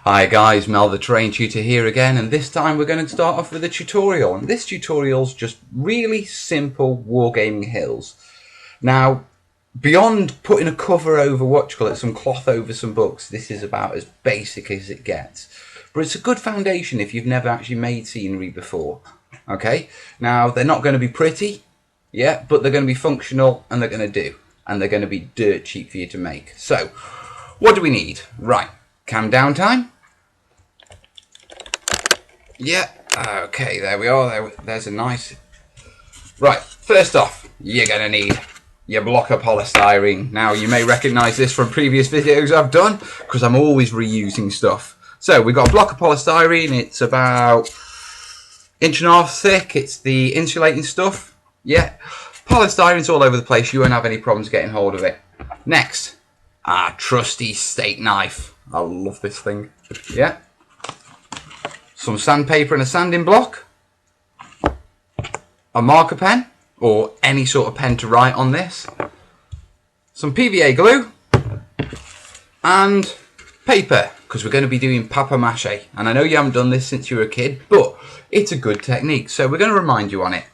Hi guys, Mel the Terrain Tutor here again, and this time we're going to start off with a tutorial. And this tutorial's just really simple wargaming hills. Now, beyond putting a cover over some cloth over some books, this is about as basic as it gets. But it's a good foundation if you've never actually made scenery before. Okay, now they're not going to be pretty, yeah, but they're going to be functional and they're going to do. And they're going to be dirt cheap for you to make. So, what do we need? Right, cam down time. Yeah, okay, there we are. There's a nice... Right, first off, you're going to need your block of polystyrene. Now, you may recognise this from previous videos I've done, because I'm always reusing stuff. So, we've got a block of polystyrene. It's about 1.5 inches thick. It's the insulating stuff. Yeah, polystyrene's all over the place. You won't have any problems getting hold of it. Next, our trusty steak knife. I love this thing. Yeah. Some sandpaper and a sanding block, a marker pen, or any sort of pen to write on this, some PVA glue, and paper, because we're going to be doing papier-mâché. And I know you haven't done this since you were a kid, but it's a good technique, so we're going to remind you on it.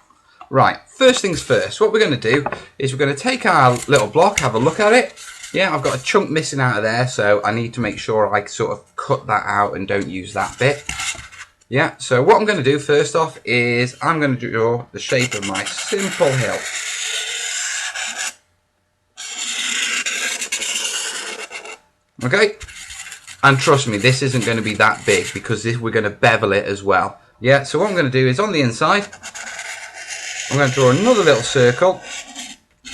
Right, first things first, what we're going to do is we're going to take our little block, have a look at it. Yeah, I've got a chunk missing out of there, so I need to make sure I sort of cut that out and don't use that bit. Yeah, so what I'm going to do first off is I'm going to draw the shape of my simple hill. Okay, and trust me, this isn't going to be that big because we're going to bevel it as well. Yeah, so what I'm going to do is on the inside, I'm going to draw another little circle,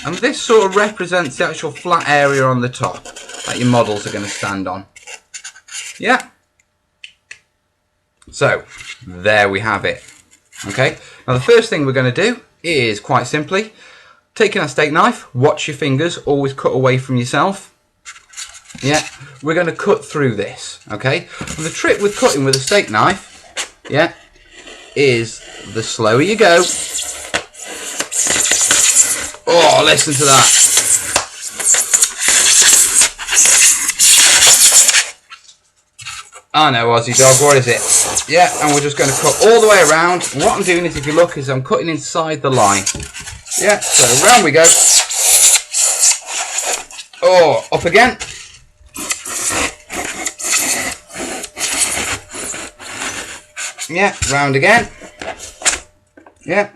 and this sort of represents the actual flat area on the top that your models are going to stand on. Yeah. So, there we have it. Okay, now the first thing we're going to do is quite simply, taking our steak knife, watch your fingers, always cut away from yourself. Yeah, we're going to cut through this, okay? And the trick with cutting with a steak knife, yeah, is the slower you go. Oh, listen to that. I know, Aussie dog, what is it? Yeah, and we're just going to cut all the way around. And what I'm doing is, if you look, is I'm cutting inside the line. Yeah, so round we go. Oh, up again. Yeah, round again. Yeah.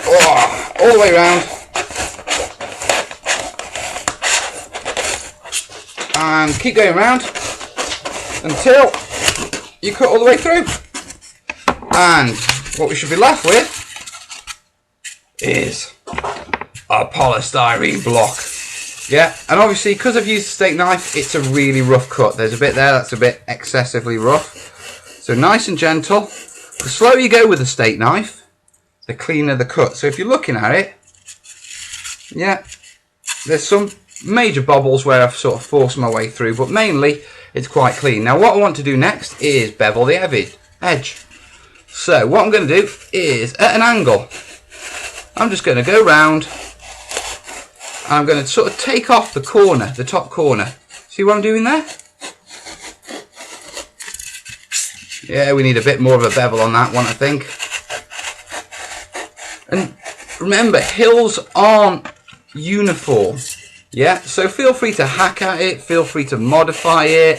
Oh, all the way around. And keep going round until you cut all the way through. And what we should be left with is a polystyrene block. Yeah, and obviously because I've used a steak knife, it's a really rough cut. There's a bit there that's a bit excessively rough. So nice and gentle. The slower you go with a steak knife, the cleaner the cut. So if you're looking at it, yeah, there's some major bobbles where I've sort of forced my way through, but mainly it's quite clean. Now what I want to do next is bevel the edge. So what I'm going to do is, at an angle, I'm just going to go round and I'm going to sort of take off the corner, the top corner. See what I'm doing there? Yeah, we need a bit more of a bevel on that one, I think. And remember, hills aren't uniform. Yeah, so feel free to hack at it, feel free to modify it.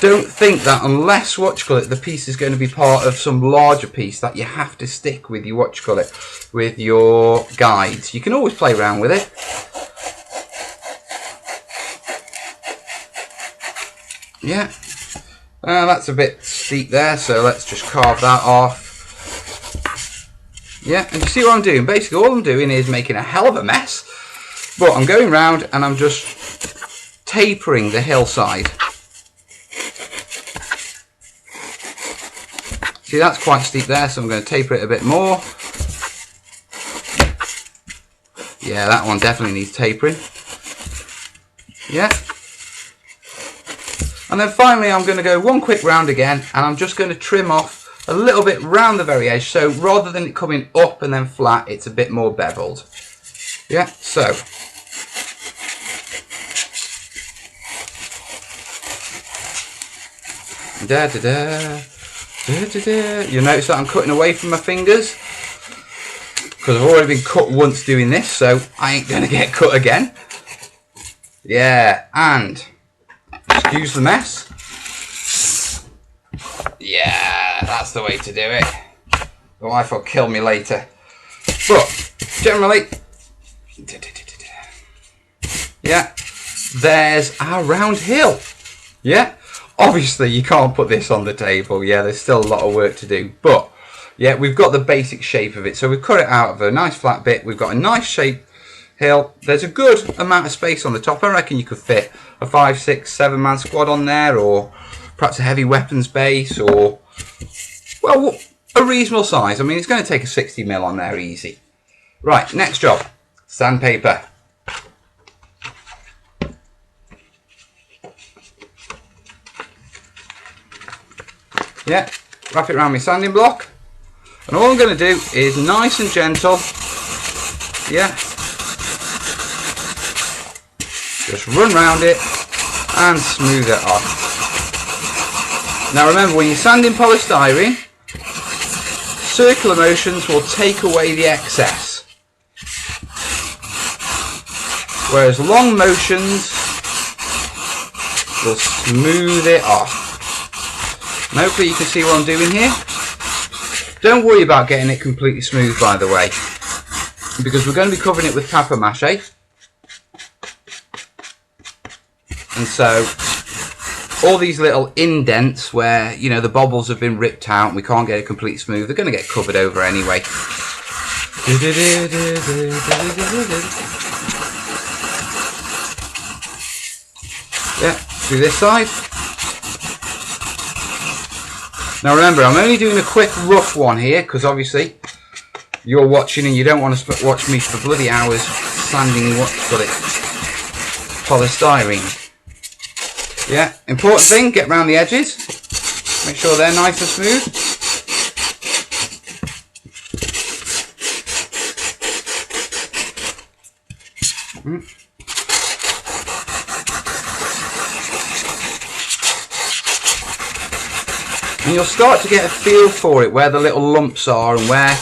Don't think that unless the piece is going to be part of some larger piece that you have to stick with your with your guides. You can always play around with it. Yeah, that's a bit steep there, so let's just carve that off. Yeah, and you see what I'm doing? Basically all I'm doing is making a hell of a mess. But I'm going round and I'm just tapering the hillside. See, that's quite steep there, so I'm going to taper it a bit more. Yeah, that one definitely needs tapering. Yeah. And then finally I'm going to go one quick round again, and I'm just going to trim off a little bit round the very edge. So rather than it coming up and then flat, it's a bit more beveled. Yeah, so Da, da, da. Da, da, da. You'll notice that I'm cutting away from my fingers because I've already been cut once doing this, so I ain't going to get cut again. Yeah, and excuse the mess. Yeah, that's the way to do it. The wife will kill me later. But generally, yeah, there's our round hill. Yeah, obviously you can't put this on the table. Yeah, there's still a lot of work to do. But yeah, we've got the basic shape of it. So we've cut it out of a nice flat bit. We've got a nice shape hill. There's a good amount of space on the top. I reckon you could fit a 5, 6, 7 man squad on there, or perhaps a heavy weapons base, or, well, a reasonable size. I mean, it's going to take a 60mm on there easy. Right, next job, sandpaper. Yeah, wrap it around my sanding block. And all I'm going to do is nice and gentle, yeah, just run round it and smooth it off. Now remember, when you're sanding polystyrene, circular motions will take away the excess, whereas long motions will smooth it off. And hopefully you can see what I'm doing here. Don't worry about getting it completely smooth, by the way, because we're going to be covering it with papier-mâché. And so all these little indents where, you know, the bobbles have been ripped out and we can't get it completely smooth, they're going to get covered over anyway. Yeah, do this side. Now remember, I'm only doing a quick rough one here because obviously you're watching and you don't want to watch me for bloody hours sanding what's got it, polystyrene. Yeah, important thing, get round the edges, make sure they're nice and smooth. And you'll start to get a feel for it, where the little lumps are and where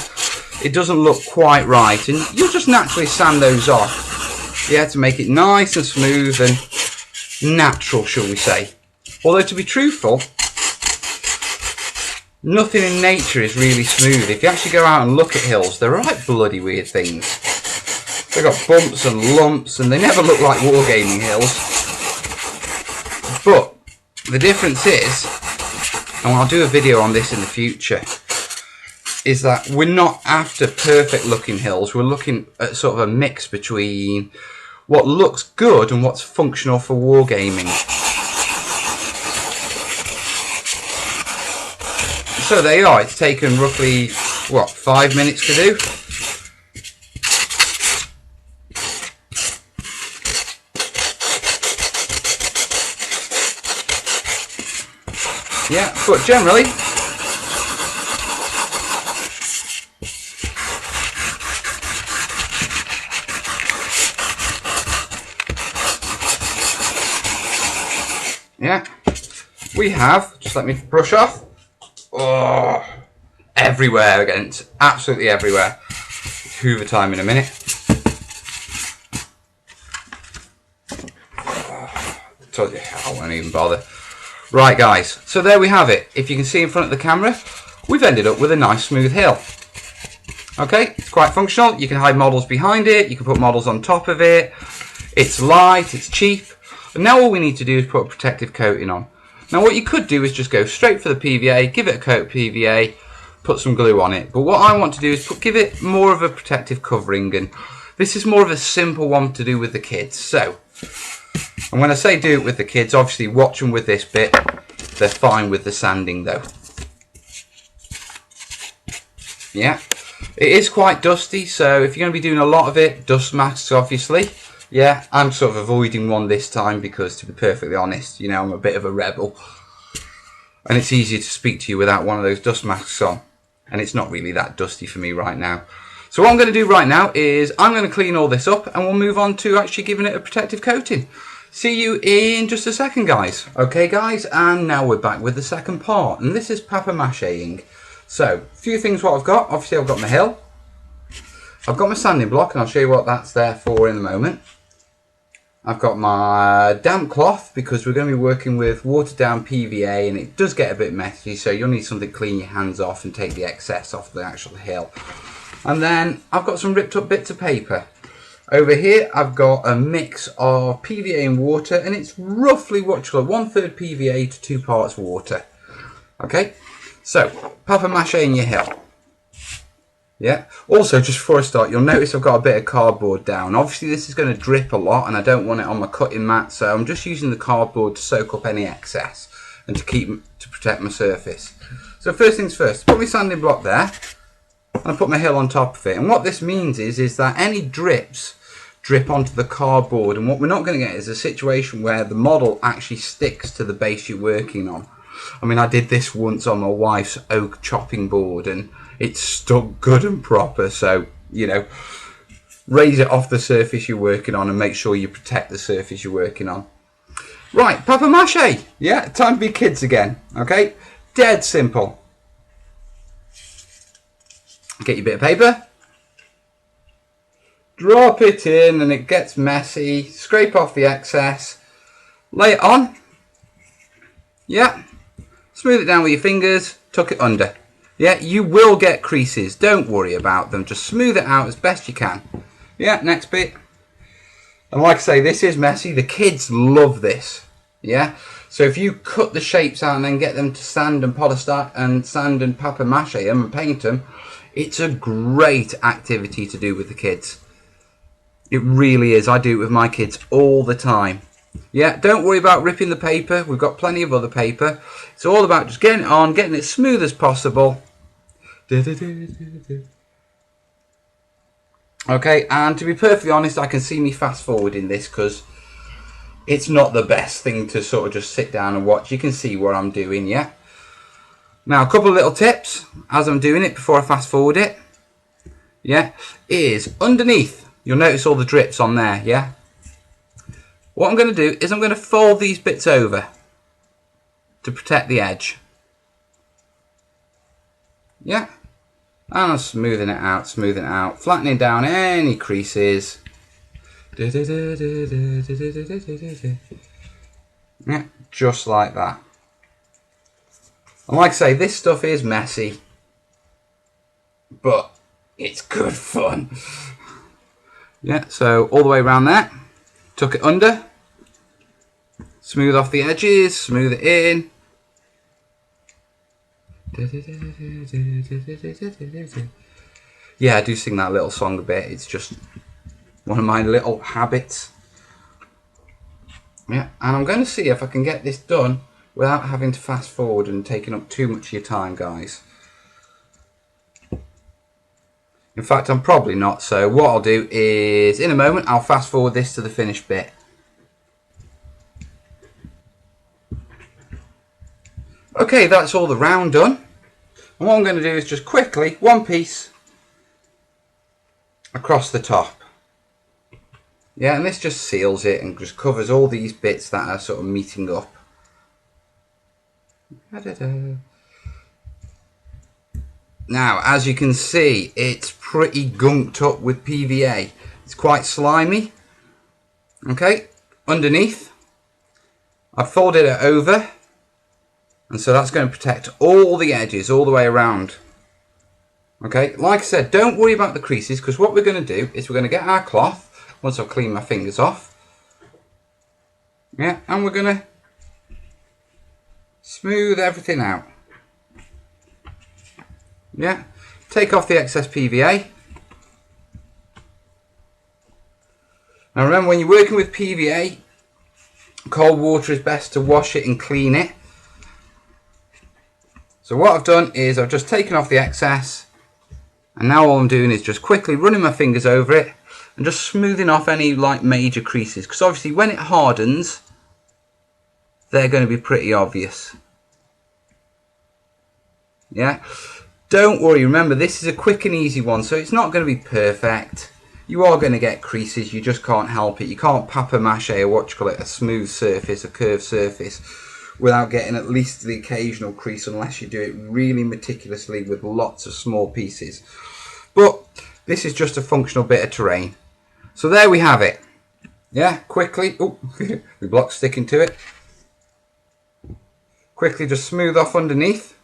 it doesn't look quite right, and you'll just naturally sand those off, yeah, to make it nice and smooth and natural, shall we say. Although, to be truthful, nothing in nature is really smooth. If you actually go out and look at hills, they're right bloody weird things. They've got bumps and lumps and they never look like Wargaming hills. But the difference is, and I'll do a video on this in the future, is that we're not after perfect looking hills. We're looking at sort of a mix between what looks good and what's functional for wargaming. So there you are. It's taken roughly, what, 5 minutes to do? Yeah, but generally, yeah, we have, just let me brush off, oh, everywhere again, it's absolutely everywhere. It's Hoover time in a minute. Told you, I won't even bother. Right guys, so there we have it. If you can see in front of the camera, we've ended up with a nice smooth hill. Okay, it's quite functional. You can hide models behind it, you can put models on top of it. It's light, it's cheap. And now all we need to do is put a protective coating on. Now what you could do is just go straight for the PVA, give it a coat of PVA, put some glue on it. But what I want to do is give it more of a protective covering, and this is more of a simple one to do with the kids. So, and when I say do it with the kids, obviously watch them with this bit. They're fine with the sanding though. Yeah, it is quite dusty, so if you're going to be doing a lot of it, dust masks obviously. Yeah, I'm sort of avoiding one this time because, to be perfectly honest, you know, I'm a bit of a rebel. And it's easier to speak to you without one of those dust masks on. And it's not really that dusty for me right now. So what I'm going to do right now is I'm going to clean all this up and we'll move on to actually giving it a protective coating. see you in just a second, guys. Okay, guys, and now we're back with the second part, and this is papier-mâchéing. So, a few things what I've got. Obviously, I've got my hill. I've got my sanding block, and I'll show you what that's there for in a moment. I've got my damp cloth, because we're going to be working with watered down PVA, and it does get a bit messy, so you'll need something to clean your hands off and take the excess off the actual hill. And then I've got some ripped up bits of paper. Over here I've got a mix of PVA and water, and it's roughly what you call 1/3 PVA to 2 parts water. Okay, so papier-mâché in your hill. Yeah, also just before I start, you'll notice I've got a bit of cardboard down. Obviously this is going to drip a lot and I don't want it on my cutting mat, so I'm just using the cardboard to soak up any excess and to protect my surface. So first things first, put my sanding block there and I put my hill on top of it, and what this means is that any drips drip onto the cardboard, and what we're not going to get is a situation where the model actually sticks to the base you're working on. I mean, I did this once on my wife's oak chopping board and it stuck good and proper, so you know, raise it off the surface you're working on and make sure you protect the surface you're working on. Right, papier-mâché. Yeah, time to be kids again. Okay, dead simple. Get your bit of paper, drop it in, and it gets messy. Scrape off the excess, lay it on. Yeah, smooth it down with your fingers, tuck it under. Yeah, you will get creases, don't worry about them, just smooth it out as best you can. Yeah, next bit. And like I say, this is messy, the kids love this. Yeah, so if you cut the shapes out and then get them to sand and polystyrene and sand and papier-mâché them and paint them, it's a great activity to do with the kids. It really is. I do it with my kids all the time. Yeah, don't worry about ripping the paper. We've got plenty of other paper. It's all about just getting it on, getting it smooth as possible. Okay, and to be perfectly honest, I can see me fast forwarding this because it's not the best thing to sort of just sit down and watch. You can see what I'm doing, yeah? Now, a couple of little tips as I'm doing it before I fast forward it, yeah, is underneath. You'll notice all the drips on there, yeah? What I'm going to do is I'm going to fold these bits over to protect the edge. Yeah? And I'm smoothing it out, flattening down any creases. Yeah, just like that. And like I say, this stuff is messy, but it's good fun. Yeah, so all the way around there, tuck it under, smooth off the edges, smooth it in. Yeah, I do sing that little song a bit, it's just one of my little habits. Yeah, and I'm going to see if I can get this done without having to fast forward and taking up too much of your time, guys. In fact, I'm probably not, so what I'll do is, in a moment, I'll fast forward this to the finished bit. Okay, that's all the round done. And what I'm going to do is just quickly, one piece across the top. Yeah, and this just seals it and just covers all these bits that are sort of meeting up. Now, as you can see, it's pretty gunked up with PVA. It's quite slimy. Okay, underneath, I've folded it over, and so that's going to protect all the edges all the way around. Okay, like I said, don't worry about the creases, because what we're going to do is we're going to get our cloth, once I've cleaned my fingers off, yeah, and we're going to smooth everything out. Yeah, take off the excess PVA. Now remember, when you're working with PVA, cold water is best to wash it and clean it. So what I've done is I've just taken off the excess, and now all I'm doing is just quickly running my fingers over it and just smoothing off any like major creases, because obviously when it hardens, they're going to be pretty obvious. Yeah, don't worry, remember this is a quick and easy one, so it's not going to be perfect. you are going to get creases. You just can't help it. You can't papier-mâché, or what you call it, a smooth surface, a curved surface, without getting at least the occasional crease, unless you do it really meticulously with lots of small pieces. But this is just a functional bit of terrain. So there we have it. Yeah, quickly, oh, the block's sticking to it. Quickly just smooth off underneath.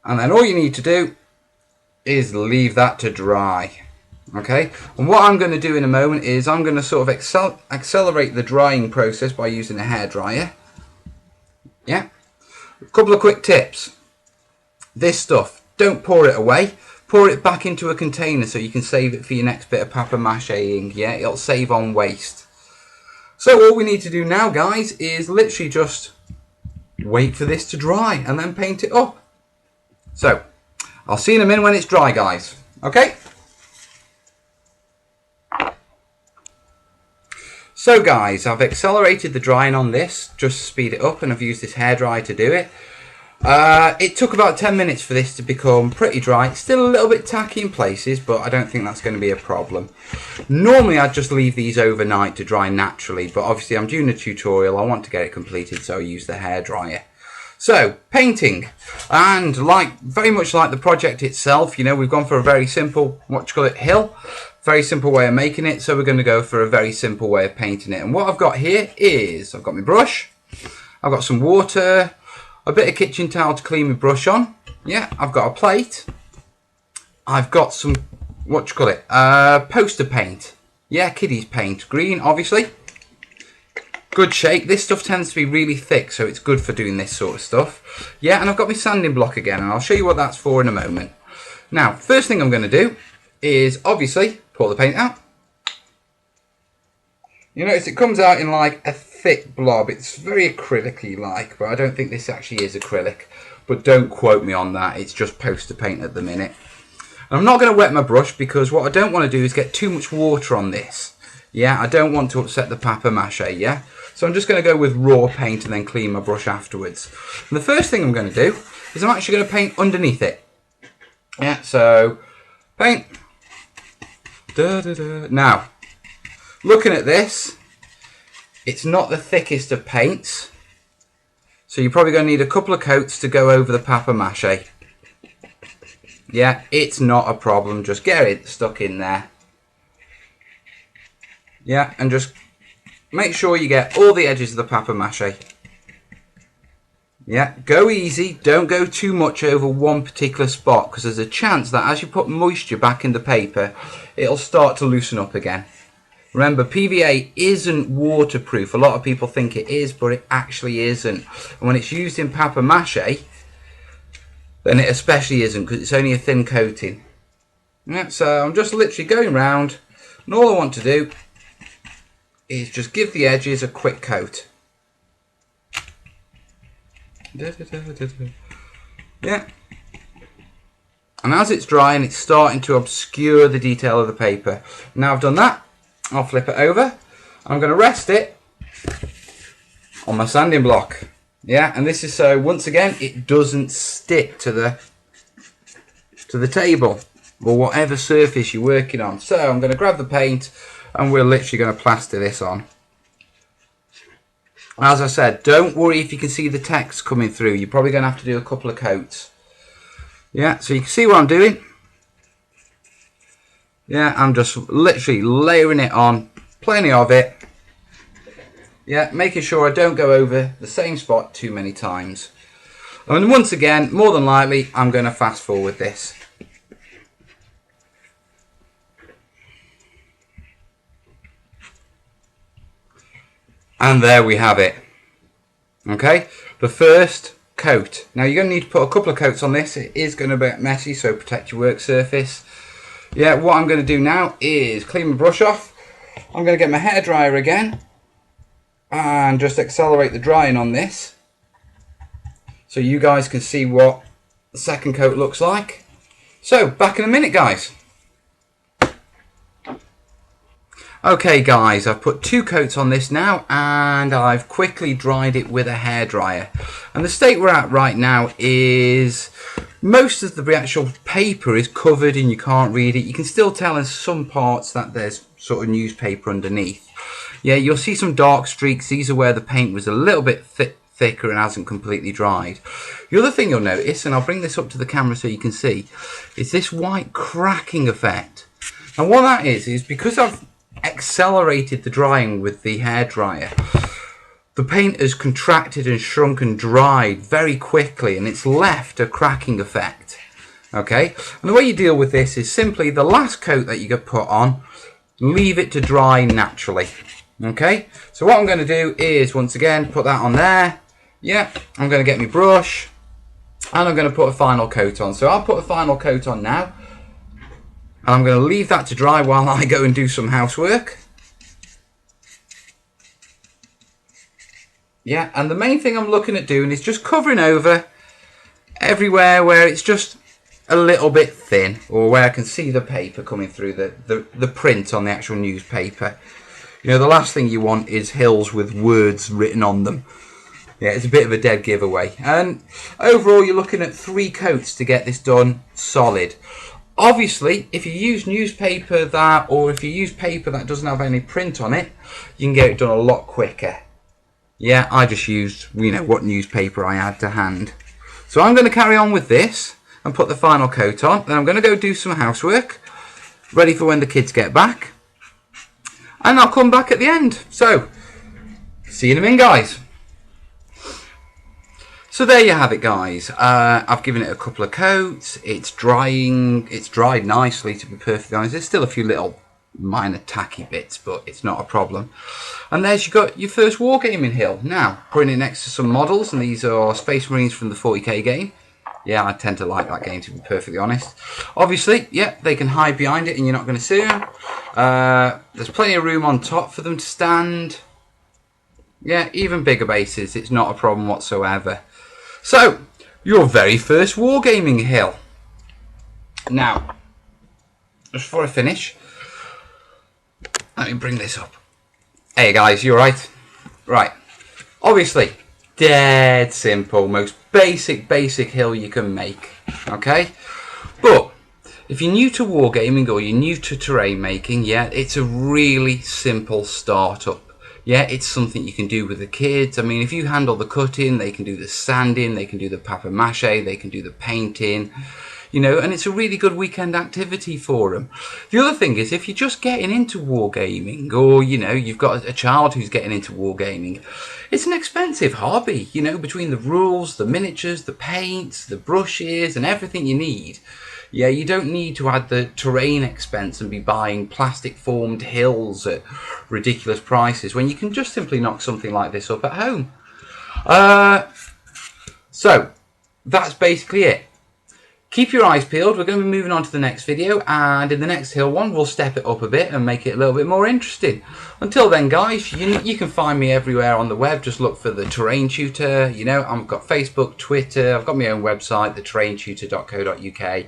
And then all you need to do is leave that to dry. Okay, and what I'm going to do in a moment is I'm going to sort of accelerate the drying process by using a hairdryer. Yeah, a couple of quick tips. This stuff, don't pour it away. Pour it back into a container so you can save it for your next bit of papier-mâchéing. Yeah, it'll save on waste. So all we need to do now, guys, is literally just wait for this to dry and then paint it up. So I'll see you in a minute when it's dry, guys. Okay? So guys, I've accelerated the drying on this just to speed it up, and I've used this hairdryer to do it. It took about 10 minutes for this to become pretty dry. It's still a little bit tacky in places, but I don't think that's going to be a problem. Normally I'd just leave these overnight to dry naturally, but obviously I'm doing a tutorial, I want to get it completed, so I use the hairdryer. So, painting, and very much like the project itself, you know, we've gone for a very simple, what you call it, hill. Very simple way of making it, so we're going to go for a very simple way of painting it. And what I've got here is, I've got my brush, I've got some water, a bit of kitchen towel to clean my brush on. Yeah, I've got a plate. I've got some, what you call it, poster paint. Yeah, kiddies paint, green, obviously. Good shake. This stuff tends to be really thick, so it's good for doing this sort of stuff. Yeah, and I've got my sanding block again, and I'll show you what that's for in a moment. Now, first thing I'm going to do is, obviously, pour the paint out. You notice it comes out in like a thick blob. It's very acrylic-y like, but I don't think this actually is acrylic. But don't quote me on that. It's just poster paint at the minute. And I'm not going to wet my brush because what I don't want to do is get too much water on this. Yeah, I don't want to upset the papier-mâché, yeah? So I'm just going to go with raw paint and then clean my brush afterwards. And the first thing I'm going to do is I'm actually going to paint underneath it. Yeah, so paint. Now, looking at this, it's not the thickest of paints, so you're probably going to need a couple of coats to go over the papier-mâché. Yeah, it's not a problem, just get it stuck in there. Yeah, and just make sure you get all the edges of the papier-mâché. Yeah, go easy, don't go too much over one particular spot, because there's a chance that as you put moisture back in the paper, it'll start to loosen up again. Remember, PVA isn't waterproof. A lot of people think it is, but it actually isn't. And when it's used in papier-mâché, then it especially isn't, because it's only a thin coating. Yeah, so I'm just literally going round, and all I want to do is just give the edges a quick coat. Yeah. And as it's drying, it's starting to obscure the detail of the paper. Now I've done that, I'll flip it over. I'm going to rest it on my sanding block. Yeah, and this is so, once again, it doesn't stick to the table or whatever surface you're working on. So I'm going to grab the paint and we're literally going to plaster this on. As I said, don't worry if you can see the text coming through. You're probably going to have to do a couple of coats. Yeah, so you can see what I'm doing. Yeah, I'm just literally layering it on, plenty of it. Yeah, making sure I don't go over the same spot too many times. And once again, more than likely, I'm going to fast forward this. And there we have it. Okay, the first coat. Now you're going to need to put a couple of coats on this. It is going to be messy, so protect your work surface. Yeah, what I'm going to do now is clean my brush off. I'm going to get my hairdryer again and just accelerate the drying on this so you guys can see what the second coat looks like. So back in a minute, guys. Okay guys, I've put 2 coats on this now and I've quickly dried it with a hairdryer. And the state we're at right now is most of the actual paper is covered and you can't read it. You can still tell in some parts that there's sort of newspaper underneath. Yeah, you'll see some dark streaks. These are where the paint was a little bit thicker and hasn't completely dried. The other thing you'll notice, and I'll bring this up to the camera so you can see, is this white cracking effect. And what that is because I've accelerated the drying with the hairdryer, the paint has contracted and shrunk and dried very quickly and it's left a cracking effect. Okay, and the way you deal with this is simply the last coat that you get put on, leave it to dry naturally. Okay, so what I'm going to do is once again put that on there. Yeah, I'm going to get my brush and I'm going to put a final coat on. So I'll put a final coat on now. I'm going to leave that to dry while I go and do some housework. Yeah, and the main thing I'm looking at doing is just covering over everywhere where it's just a little bit thin, or where I can see the paper coming through the print on the actual newspaper. You know, the last thing you want is hills with words written on them. Yeah, it's a bit of a dead giveaway. And overall, you're looking at 3 coats to get this done solid. Obviously, if you use newspaper or if you use paper that doesn't have any print on it, you can get it done a lot quicker. Yeah, I just used, you know, what newspaper I had to hand. So I'm going to carry on with this and put the final coat on. Then I'm going to go do some housework, ready for when the kids get back. And I'll come back at the end. So, see you in a minute, guys. So there you have it, guys. I've given it a couple of coats. It's drying. It's dried nicely, to be perfectly honest. There's still a few little minor tacky bits, but it's not a problem. And there's you got your first Wargaming hill. Now, putting it next to some models, and these are Space Marines from the 40k game. Yeah, I tend to like that game, to be perfectly honest. Obviously, yeah, they can hide behind it and you're not going to see them. There's plenty of room on top for them to stand. Yeah, even bigger bases, it's not a problem whatsoever. So, your very first Wargaming hill. Now, just before I finish, let me bring this up. Hey guys, you alright? Right. Obviously, dead simple, most basic hill you can make. Okay? But, if you're new to Wargaming or you're new to terrain making, yeah, it's a really simple startup. Yeah, it's something you can do with the kids. I mean, if you handle the cutting, they can do the sanding, they can do the papier-mâché, they can do the painting, you know, and it's a really good weekend activity for them. The other thing is, if you're just getting into Wargaming, or, you know, you've got a child who's getting into Wargaming, it's an expensive hobby, you know, between the rules, the miniatures, the paints, the brushes, and everything you need. Yeah, you don't need to add the terrain expense and be buying plastic formed hills at ridiculous prices when you can just simply knock something like this up at home. So that's basically it. Keep your eyes peeled. We're going to be moving on to the next video, and in the next hill one we'll step it up a bit and make it a little bit more interesting. Until then, guys, you can find me everywhere on the web. Just look for the Terrain Tutor. You know, I've got Facebook, Twitter, I've got my own website, theterraintutor.co.uk.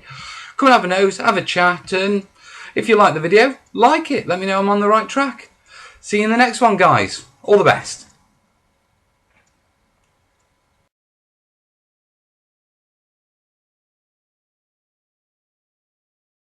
Come and have a nose, have a chat, and if you like the video, like it. Let me know I'm on the right track. See you in the next one, guys. All the best.